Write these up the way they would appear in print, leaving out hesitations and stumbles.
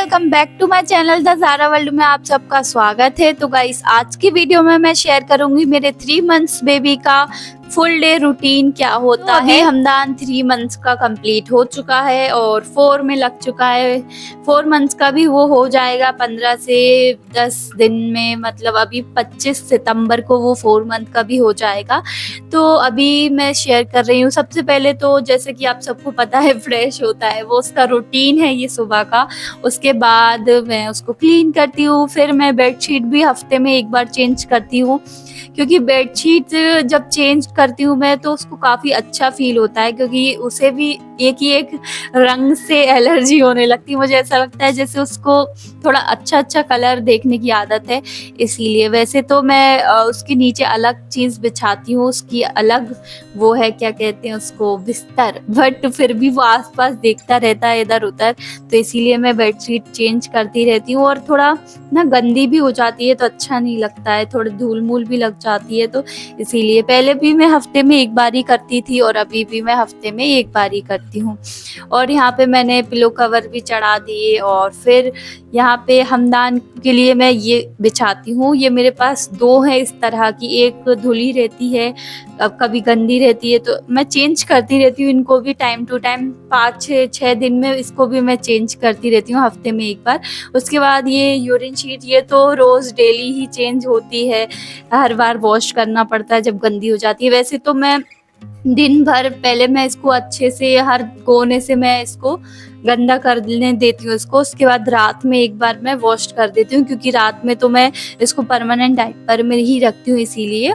Welcome back to my channel the Zara world में आप सबका स्वागत है। तो गाइस आज की वीडियो में मैं शेयर करूंगी मेरे 3 मंथ्स बेबी का फुल डे रूटीन क्या होता है। अभी हमदान 3 मंथ्स का कंप्लीट हो चुका है और 4 में लग चुका है। 4 मंथ्स का भी वो हो जाएगा 15 से 10 दिन में, मतलब अभी 25 सितंबर को वो 4 मंथ का भी हो जाएगा। तो अभी मैं शेयर कर रही हूँ। सबसे पहले तो जैसे कि आप सबको पता है फ्रेश होता है, वो उसका रूटीन है ये सुबह का। उसके बाद मैं उसको क्लीन करती हूँ, फिर मैं बेडशीट भी हफ्ते में एक बार चेंज करती हूँ, क्योंकि बेडशीट जब चेंज करती हूँ मैं तो उसको काफ़ी अच्छा फील होता है, क्योंकि उसे भी एक ही एक रंग से एलर्जी होने लगती है। मुझे ऐसा लगता है जैसे उसको थोड़ा अच्छा अच्छा कलर देखने की आदत है, इसीलिए। वैसे तो मैं उसके नीचे अलग चीज़ बिछाती हूँ, उसकी अलग वो है, क्या कहते हैं उसको, बिस्तर, बट फिर भी वो आसपास देखता रहता है इधर उधर, तो इसीलिए मैं बेडशीट चेंज करती रहती हूँ। और थोड़ा ना गंदी भी हो जाती है तो अच्छा नहीं लगता है, थोड़ी धूल मूल भी लग जाती है, तो इसीलिए पहले भी मैं हफ्ते में एक बार ही करती थी और अभी भी मैं हफ्ते में एक बार ही करती हूँ। और यहाँ पे मैंने पिलो कवर भी चढ़ा दिए और फिर यहाँ पे हमदान के लिए मैं ये बिछाती हूँ। ये मेरे पास 2 है इस तरह की, एक धुली रहती है, अब कभी गंदी रहती है, तो मैं चेंज करती रहती हूँ इनको भी टाइम टू टाइम। 5-6 दिन में इसको भी मैं चेंज करती रहती हूँ, हफ्ते में एक बार। उसके बाद ये यूरिन शीट, ये तो रोज़ डेली ही चेंज होती है, हर बार वॉश करना पड़ता है जब गंदी हो जाती है। वैसे तो मैं दिन भर पहले मैं इसको अच्छे से हर कोने से मैं इसको गंदा करने देती हूँ इसको, उसके बाद रात में एक बार मैं वॉश कर देती हूँ, क्योंकि रात में तो मैं इसको परमानेंट डायपर में ही रखती हूँ, इसीलिए।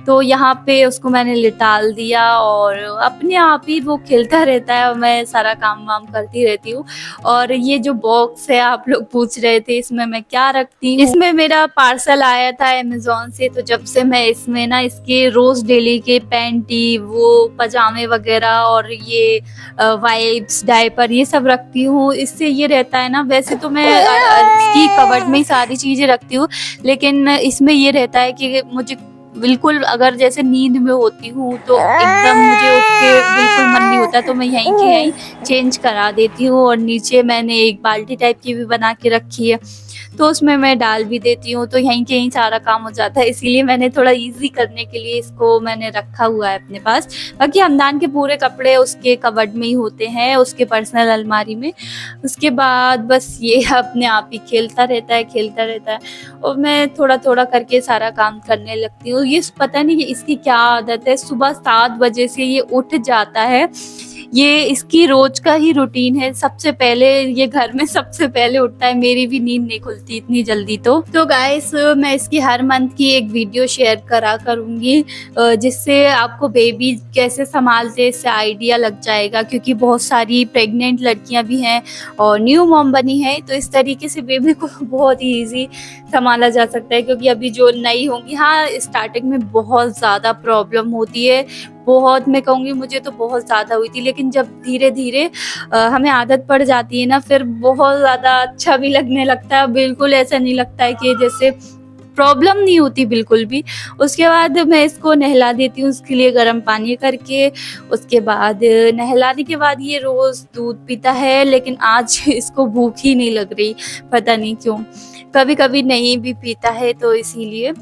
तो यहाँ पे उसको मैंने लिटाल दिया और अपने आप ही वो खिलता रहता है और मैं सारा काम वाम करती रहती हूँ। और ये जो बॉक्स है, आप लोग पूछ रहे थे इसमें मैं क्या रखती हूँ, इसमें मेरा पार्सल आया था अमेज़न से, तो जब से मैं इसमें ना इसके रोज डेली के पैंटी, वो पजामे वगैरह और ये वाइप्स, डायपर, ये सब रखती हूँ। इससे ये रहता है ना, वैसे तो मैं इसकी कबर्ड में ही सारी चीज़ें रखती हूँ, लेकिन इसमें ये रहता है कि मुझे बिल्कुल अगर जैसे नींद में होती हूँ तो एकदम मुझे उठ के बिल्कुल मन नहीं होता, तो मैं यहीं की यहीं चेंज करा देती हूँ। और नीचे मैंने एक बाल्टी टाइप की भी बना के रखी है, तो उसमें मैं डाल भी देती हूँ, तो यहीं के यहीं सारा काम हो जाता है। इसीलिए मैंने थोड़ा इजी करने के लिए इसको मैंने रखा हुआ है अपने पास। बाकी हमदान के पूरे कपड़े उसके कबर्ड में ही होते हैं, उसके पर्सनल अलमारी में। उसके बाद बस ये अपने आप ही खेलता रहता है और मैं थोड़ा थोड़ा करके सारा काम करने लगती हूँ। ये पता नहीं इसकी क्या आदत है, सुबह 7 बजे से ये उठ जाता है। ये इसकी रोज का ही रूटीन है, सबसे पहले ये घर में सबसे पहले उठता है, मेरी भी नींद नहीं खुलती इतनी जल्दी। तो गाइस मैं इसकी हर मंथ की एक वीडियो शेयर करा करूँगी, जिससे आपको बेबी कैसे संभालते इससे आइडिया लग जाएगा, क्योंकि बहुत सारी प्रेग्नेंट लड़कियां भी हैं और न्यू मॉम बनी है, तो इस तरीके से बेबी को बहुत ही ईजी संभाला जा सकता है। क्योंकि अभी जो नई होंगी, हाँ स्टार्टिंग में बहुत ज़्यादा प्रॉब्लम होती है, बहुत, मैं कहूँगी मुझे तो बहुत ज़्यादा हुई थी, लेकिन जब धीरे धीरे हमें आदत पड़ जाती है ना, फिर बहुत ज़्यादा अच्छा भी लगने लगता है। बिल्कुल ऐसा नहीं लगता है कि जैसे प्रॉब्लम नहीं होती बिल्कुल भी। उसके बाद मैं इसको नहला देती हूँ, उसके लिए गर्म पानी करके। उसके बाद नहलाने के बाद ये रोज़ दूध पीता है, लेकिन आज इसको भूख ही नहीं लग रही, पता नहीं क्यों। कभी कभी नहीं भी पीता है, तो इसीलिए।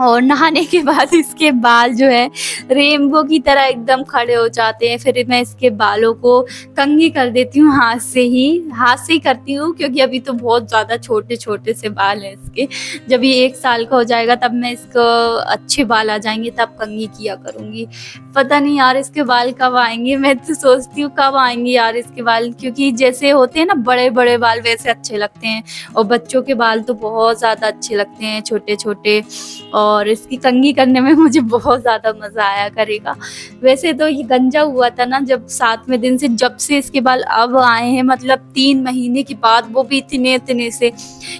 और नहाने के बाद इसके बाल जो है रेनबो की तरह एकदम खड़े हो जाते हैं। फिर मैं इसके बालों को कंघी कर देती हूँ, हाथ से ही करती हूँ, क्योंकि अभी तो बहुत ज़्यादा छोटे छोटे से बाल हैं इसके। जब ये 1 साल का हो जाएगा तब मैं इसको अच्छे बाल आ जाएंगे तब कंघी किया करूँगी। पता नहीं यार इसके बाल कब आएंगे, मैं तो सोचती हूँ कब आएंगे यार इसके बाल, क्योंकि जैसे होते हैं ना बड़े बड़े बाल वैसे अच्छे लगते हैं, और बच्चों के बाल तो बहुत ज़्यादा अच्छे लगते हैं छोटे छोटे। और इसकी कंघी करने में मुझे बहुत ज़्यादा मज़ा आया करेगा। वैसे तो ये गंजा हुआ था ना जब 7वें दिन से, जब से इसके बाल अब आए हैं, मतलब 3 महीने के बाद, वो भी इतने से,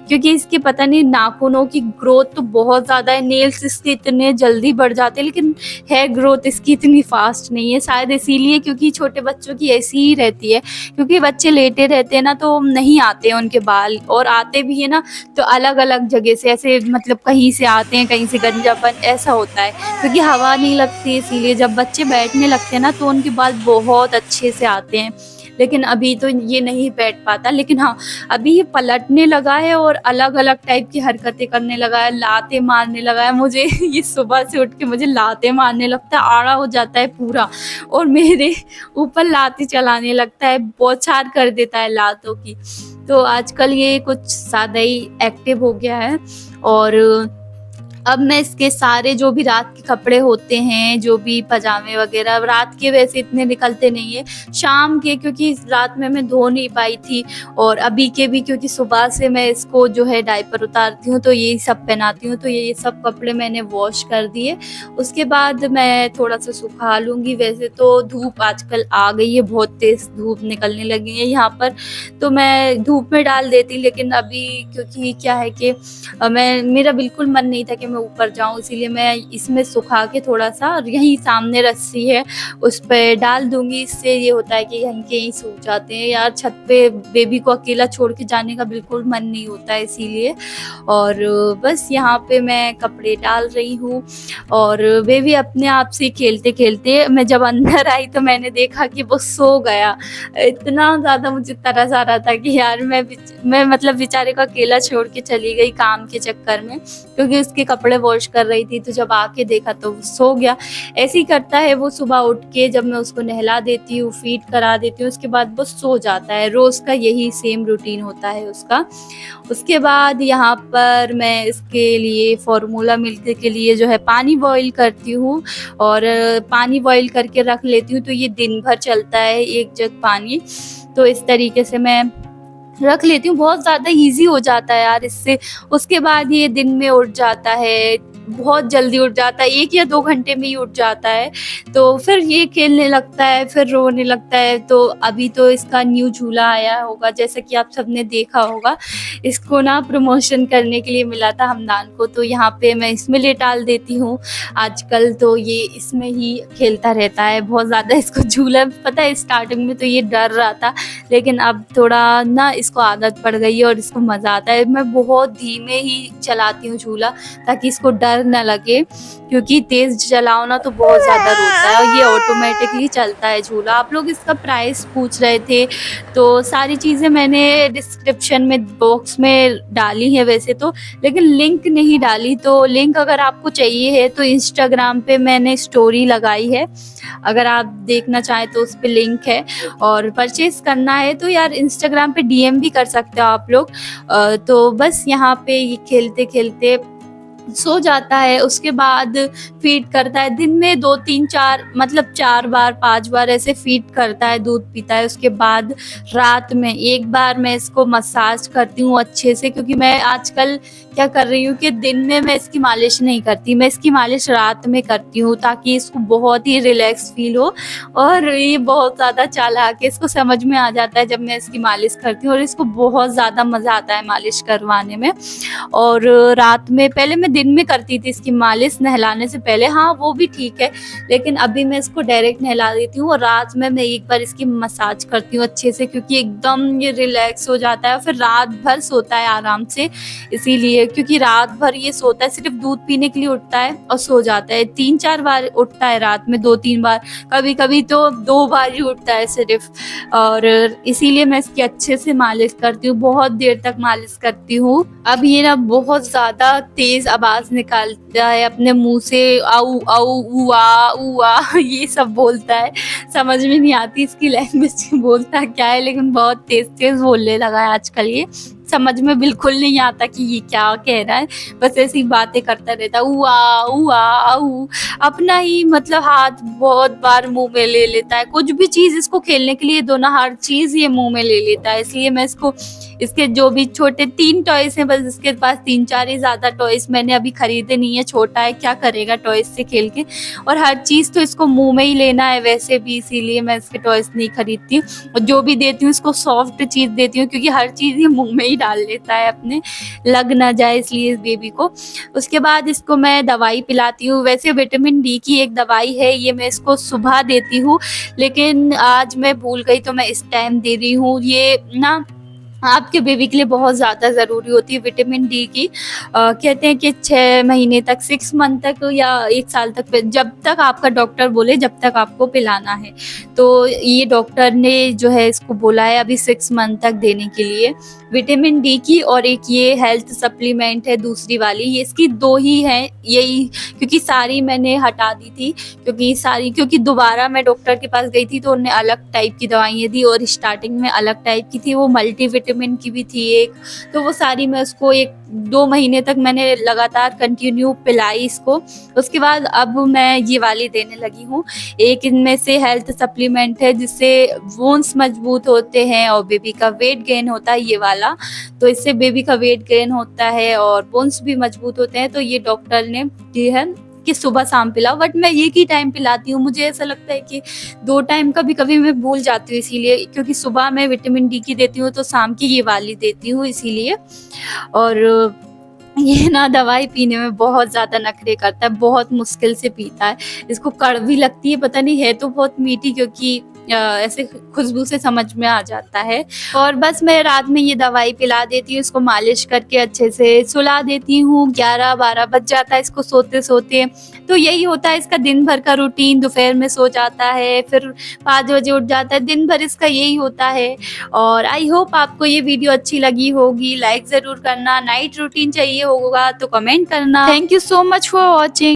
क्योंकि इसके पता नहीं नाखूनों की ग्रोथ तो बहुत ज़्यादा है, नेल्स इसके इतने जल्दी बढ़ जाते हैं, लेकिन हेयर ग्रोथ इसकी इतनी फास्ट नहीं है। शायद इसीलिए, क्योंकि छोटे बच्चों की ऐसी ही रहती है, क्योंकि बच्चे लेटे रहते हैं ना तो नहीं आते हैं उनके बाल, और आते भी है ना तो अलग अलग जगह से, ऐसे मतलब कहीं से आते हैं, कहीं से गंजापन ऐसा होता है, क्योंकि हवा नहीं लगती। इसीलिए जब बच्चे बैठने लगते हैं ना तो उनके बाल बहुत अच्छे से आते हैं। लेकिन अभी तो ये नहीं बैठ पाता। लेकिन हाँ, अभी ये पलटने लगा है और अलग-अलग टाइप की हरकतें करने लगा है, लातें मारने लगा है मुझे। ये सुबह से उठ के मुझे लातें मारने लगता है, आड़ा हो जाता है पूरा और मेरे ऊपर लातें चलाने लगता है, बौछार कर देता है लातों की। तो आजकल ये कुछ ज़्यादा ही एक्टिव हो गया है और अब मैं इसके सारे जो भी रात के कपड़े होते हैं, जो भी पजामे वगैरह, रात के वैसे इतने निकलते नहीं है, शाम के क्योंकि रात में मैं धो नहीं पाई थी और अभी के भी क्योंकि सुबह से मैं इसको जो है डायपर उतारती हूँ तो यही सब पहनाती हूँ, तो ये सब कपड़े मैंने वॉश कर दिए। उसके बाद मैं थोड़ा सा सुखा लूँगी। वैसे तो धूप आजकल आ गई है, बहुत तेज़ धूप निकलने लगी है यहाँ पर, तो मैं धूप में डाल देती, लेकिन अभी क्योंकि क्या है कि मेरा बिल्कुल मन नहीं था कि मैं ऊपर जाऊँ, इसीलिए मैं इसमें सुखा के थोड़ा-सा यहीं सामने रस्सी है उस पे डाल दूँगी। इससे ये होता है कि यहीं के यहीं सूख जाते हैं। यार छत पे बेबी को अकेला छोड़ के जाने का बिल्कुल मन नहीं होता है इसीलिए। और बस यहाँ पे मैं कपड़े डाल रही हूँ और बेबी अपने आप से खेलते-खेलते मैं जब अंदर आई तो मैंने देखा कि वो सो गया। इतना ज़्यादा मुझे तरस आ रहा था कि यार मैं मतलब बेचारे को अकेला छोड़ के चली गई काम के चक्कर में, क्योंकि उसके कपड़े वॉश कर रही थी। तो जब आके देखा तो वो सो गया। ऐसे ही करता है वो, सुबह उठ के जब मैं उसको नहला देती हूँ, फीड करा देती हूँ, उसके बाद वो सो जाता है। रोज़ का यही सेम रूटीन होता है उसका। उसके बाद यहाँ पर मैं इसके लिए फॉर्मूला मिल्क के लिए जो है पानी बॉईल करती हूँ और पानी बॉईल करके रख लेती हूँ, तो ये दिन भर चलता है 1 जग पानी। तो इस तरीके से मैं रख लेती हूँ, बहुत ज़्यादा ईज़ी हो जाता है यार इससे। उसके बाद ये दिन में उठ जाता है, बहुत जल्दी उठ जाता है, 1 या 2 घंटे में ही उठ जाता है। तो फिर ये खेलने लगता है, फिर रोने लगता है। तो अभी तो इसका न्यू झूला आया होगा, जैसा कि आप सबने देखा होगा। इसको ना प्रमोशन करने के लिए मिला था हमदान को, तो यहाँ पे मैं इसमें लेटाल देती हूँ आजकल, तो ये इसमें ही खेलता रहता है बहुत ज़्यादा। इसको झूला पता है स्टार्टिंग में तो ये डर रहा था, लेकिन अब थोड़ा ना इसको आदत पड़ गई है और इसको मज़ा आता है। मैं बहुत धीमे ही चलाती हूँ झूला ताकि इसको डर ना लगे, क्योंकि तेज़ चलाओ ना तो बहुत ज़्यादा रोता है और ये ऑटोमेटिकली चलता है झूला। आप लोग इसका प्राइस पूछ रहे थे, तो सारी चीज़ें मैंने डिस्क्रिप्शन में बॉक्स में डाली है वैसे तो, लेकिन लिंक नहीं डाली। तो लिंक अगर आपको चाहिए है तो इंस्टाग्राम पे मैंने स्टोरी लगाई है, अगर आप देखना चाहें तो उस पे लिंक है। और परचेज़ करना है तो यार इंस्टाग्राम पे डीएम भी कर सकते हो आप लोग। तो बस यहाँ पे ये खेलते-खेलते सो जाता है। उसके बाद फीड करता है, दिन में 2 3 4 मतलब 4 बार 5 बार ऐसे फीड करता है, दूध पीता है। उसके बाद रात में 1 बार मैं इसको मसाज करती हूँ अच्छे से, क्योंकि मैं आजकल क्या कर रही हूँ कि दिन में मैं इसकी मालिश नहीं करती, मैं इसकी मालिश रात में करती हूँ ताकि इसको बहुत ही रिलैक्स फील हो। और ये बहुत ज़्यादा चालाक है, इसको समझ में आ जाता है जब मैं इसकी मालिश करती हूँ और इसको बहुत ज़्यादा मज़ा आता है मालिश करवाने में। और रात में पहले मैं दिन में करती थी इसकी मालिश नहलाने से पहले, हाँ वो भी ठीक है, लेकिन अभी मैं इसको डायरेक्ट नहला देती हूँ और रात में मैं 1 बार इसकी मसाज करती हूँ अच्छे से, क्योंकि एकदम ये रिलैक्स हो जाता है और फिर रात भर सोता है आराम से। इसीलिए क्योंकि रात भर ये सोता है, सिर्फ दूध पीने के लिए उठता है और सो जाता है। 3 4 बार उठता है रात में, 2 3 बार, कभी कभी तो 2 बार ही उठता है सिर्फ। और इसीलिए मैं इसकी अच्छे से मालिश करती हूँ, बहुत देर तक मालिश करती हूँ। अब ये ना बहुत ज़्यादा तेज़ आवाज़ निकालता है अपने मुँह से, आऊ आऊ उआ उआ ये सब बोलता है। समझ में नहीं आती इसकी लैंग्वेज बोलता क्या है, लेकिन बहुत तेज़-तेज़ बोलने लगा है आजकल ये। समझ में बिल्कुल नहीं आता कि ये क्या कह रहा है, बस ऐसी बातें करता रहता है, उआ उआ आऊ। अपना ही मतलब हाथ बहुत बार मुँह में ले लेता है, कुछ भी चीज़ इसको खेलने के लिए दो ना, हर चीज़ ये मुँह में ले लेता है। इसलिए मैं इसको इसके जो भी छोटे 3 टॉयज़ हैं, बस इसके पास 3 4 ही, ज़्यादा टॉयज़ मैंने अभी खरीदे नहीं है, छोटा है क्या करेगा टॉयज़ से खेल के, और हर चीज़ तो इसको मुँह में ही लेना है वैसे भी, इसीलिए मैं इसके टॉयज़ नहीं खरीदती हूँ। और जो भी देती हूँ इसको सॉफ्ट चीज़ देती हूँ, क्योंकि हर चीज़ ये मुँह में ही डाल लेता है अपने, लग ना जाए इसलिए इस बेबी को। उसके बाद इसको मैं दवाई पिलाती हूँ, वैसे विटामिन डी की एक दवाई है, ये मैं इसको सुबह देती हूँ, लेकिन आज मैं भूल गई तो मैं इस टाइम दे रही हूँ। ये ना आपके बेबी के लिए बहुत ज़्यादा ज़रूरी होती है विटामिन डी की। कहते हैं कि 6 महीने तक, 6 मंथ तक या 1 साल तक, जब तक आपका डॉक्टर बोले जब तक आपको पिलाना है। तो ये डॉक्टर ने जो है इसको बोला है अभी 6 मंथ तक देने के लिए विटामिन डी की। और एक ये हेल्थ सप्लीमेंट है दूसरी वाली, ये इसकी 2 ही हैं यही, क्योंकि सारी मैंने हटा दी थी, क्योंकि दोबारा मैं डॉक्टर के पास गई थी तो उन्होंने अलग टाइप की दवाइयाँ दी और स्टार्टिंग में अलग टाइप की थी, वो मल्टीविटामिन की भी थी एक। तो वो सारी मैं उसको 1-2 महीने तक मैंने लगातार कंटिन्यू पिलाई इसको। उसके बाद अब मैं ये वाली देने लगी हूँ। एक इनमें से हेल्थ सप्लीमेंट है जिससे बोन्स मजबूत होते हैं और बेबी का वेट गेन होता है, ये वाला। तो इससे बेबी का वेट गेन होता है और बोन्स भी मजबूत होते हैं। तो ये डॉक्टर ने दी है कि सुबह शाम पिलाओ, बट मैं एक ही टाइम पिलाती हूँ। मुझे ऐसा लगता है कि 2 टाइम कभी-कभी मैं भूल जाती हूँ, इसीलिए, क्योंकि सुबह मैं विटामिन डी की देती हूँ तो शाम की ये वाली देती हूँ इसीलिए। और ये ना दवाई पीने में बहुत ज़्यादा नखरे करता है, बहुत मुश्किल से पीता है। इसको कड़वी लगती है, पता नहीं, है तो बहुत मीठी, क्योंकि ऐसे खुशबू से समझ में आ जाता है। और बस मैं रात में ये दवाई पिला देती हूँ, इसको मालिश करके अच्छे से सुला देती हूँ। 11-12 बज जाता है इसको सोते-सोते। तो यही होता है इसका दिन भर का रूटीन। दोपहर में सो जाता है, फिर 5 बजे उठ जाता है, दिन भर इसका यही होता है। और आई होप आपको ये वीडियो अच्छी लगी होगी। लाइक ज़रूर करना, नाइट रूटीन चाहिए होगा तो कमेंट करना। Thank you so much for watching.